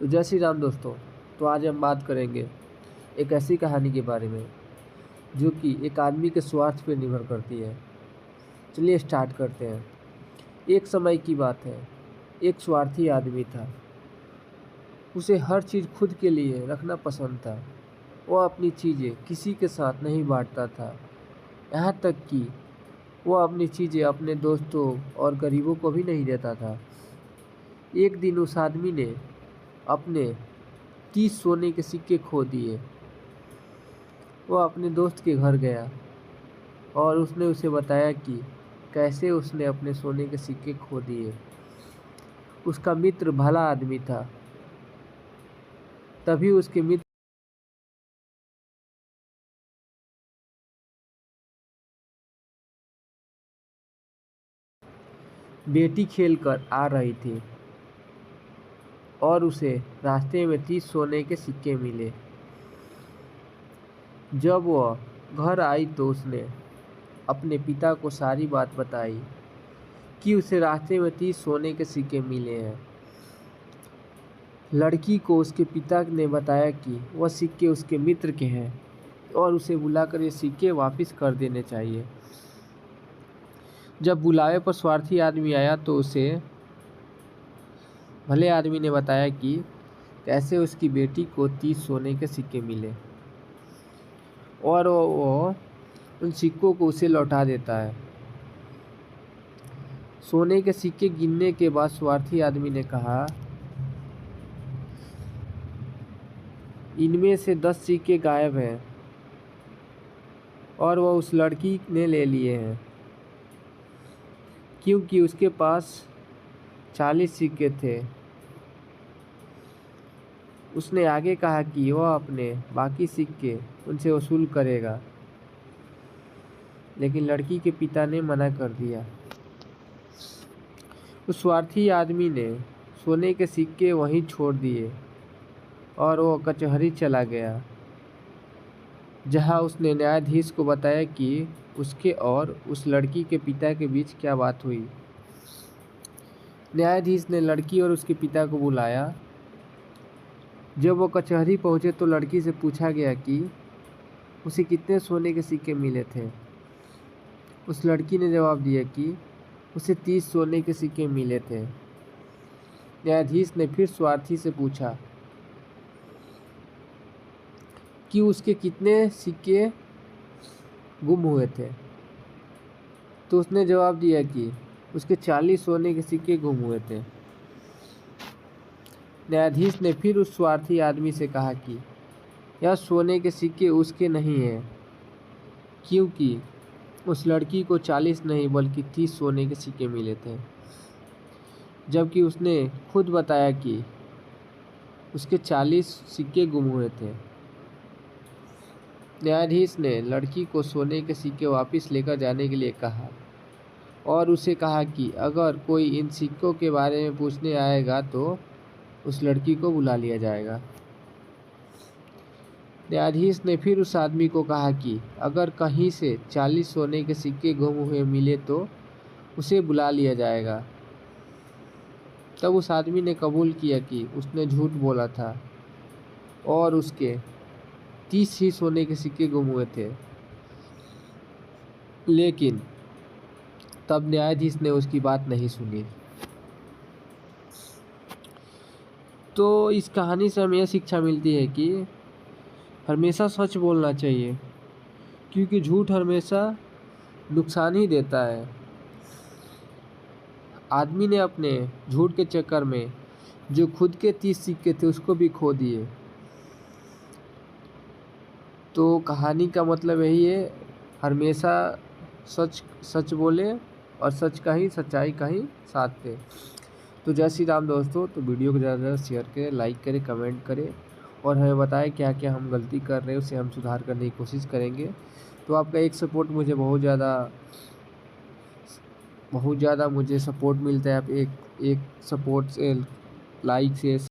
तो जय श्री राम दोस्तों। तो आज हम बात करेंगे एक ऐसी कहानी के बारे में जो कि एक आदमी के स्वार्थ पर निर्भर करती है। चलिए स्टार्ट करते हैं। एक समय की बात है, एक स्वार्थी आदमी था। उसे हर चीज़ खुद के लिए रखना पसंद था। वह अपनी चीज़ें किसी के साथ नहीं बांटता था, यहाँ तक कि वह अपनी चीज़ें अपने दोस्तों और गरीबों को भी नहीं देता था। एक दिन उस आदमी ने अपने 30 सोने के सिक्के खो दिए। वह अपने दोस्त के घर गया और उसने उसे बताया कि कैसे उसने अपने सोने के सिक्के खो दिए। उसका मित्र भला आदमी था। तभी उसके मित्र बेटी खेलकर आ रही थी और उसे रास्ते में 30 सोने के सिक्के मिले। जब वह घर आई तो उसने अपने पिता को सारी बात बताई कि उसे रास्ते में 30 सोने के सिक्के मिले हैं। लड़की को उसके पिता ने बताया कि वह सिक्के उसके मित्र के हैं और उसे बुलाकर ये सिक्के वापस कर देने चाहिए। जब बुलावे पर स्वार्थी आदमी आया तो उसे भले आदमी ने बताया कि कैसे उसकी बेटी को 30 सोने के सिक्के मिले और वो उन सिक्कों को उसे लौटा देता है। सोने के सिक्के गिनने के बाद स्वार्थी आदमी ने कहा, इनमें से 10 सिक्के गायब हैं और वह उस लड़की ने ले लिए हैं क्योंकि उसके पास 40 सिक्के थे। उसने आगे कहा कि वह अपने बाकी सिक्के उनसे वसूल करेगा, लेकिन लड़की के पिता ने मना कर दिया। उस स्वार्थी आदमी ने सोने के सिक्के वहीं छोड़ दिए और वो कचहरी चला गया, जहां उसने न्यायाधीश को बताया कि उसके और उस लड़की के पिता के बीच क्या बात हुई। न्यायाधीश ने लड़की और उसके पिता को बुलाया। जब वो कचहरी पहुंचे तो लड़की से पूछा गया कि उसे कितने सोने के सिक्के मिले थे। उस लड़की ने जवाब दिया कि उसे 30 सोने के सिक्के मिले थे। न्यायाधीश ने फिर स्वार्थी से पूछा कि उसके कितने सिक्के गुम हुए थे, तो उसने जवाब दिया कि उसके 40 सोने के सिक्के गुम हुए थे। न्यायाधीश ने फिर उस स्वार्थी आदमी से कहा कि यह सोने के सिक्के उसके नहीं हैं, क्योंकि उस लड़की को 40 नहीं बल्कि 30 सोने के सिक्के मिले थे, जबकि उसने खुद बताया कि उसके 40 सिक्के गुम हुए थे। न्यायाधीश ने लड़की को सोने के सिक्के वापस लेकर जाने के लिए कहा और उसे कहा कि अगर कोई इन सिक्कों के बारे में पूछने आएगा तो उस लड़की को बुला लिया जाएगा। न्यायाधीश ने फिर उस आदमी को कहा कि अगर कहीं से 40 सोने के सिक्के गुम हुए मिले तो उसे बुला लिया जाएगा। तब उस आदमी ने कबूल किया कि उसने झूठ बोला था और उसके 30 ही सोने के सिक्के गुम हुए थे, लेकिन तब न्यायाधीश ने उसकी बात नहीं सुनी। तो इस कहानी से हमें यह शिक्षा मिलती है कि हमेशा सच बोलना चाहिए, क्योंकि झूठ हमेशा नुकसान ही देता है। आदमी ने अपने झूठ के चक्कर में जो खुद के 30 सिक्के थे उसको भी खो दिए। तो कहानी का मतलब यही है, हमेशा सच सच बोले और सच का ही, सच्चाई का ही साथ दे। तो जय श्री राम दोस्तों। तो वीडियो को ज़्यादा से ज़्यादा शेयर करें, लाइक करें, कमेंट करें और हमें बताएं क्या क्या हम गलती कर रहे हैं, उसे हम सुधार करने की कोशिश करेंगे। तो आपका एक सपोर्ट मुझे बहुत ज़्यादा मुझे सपोर्ट मिलता है। आप एक सपोर्ट से, लाइक से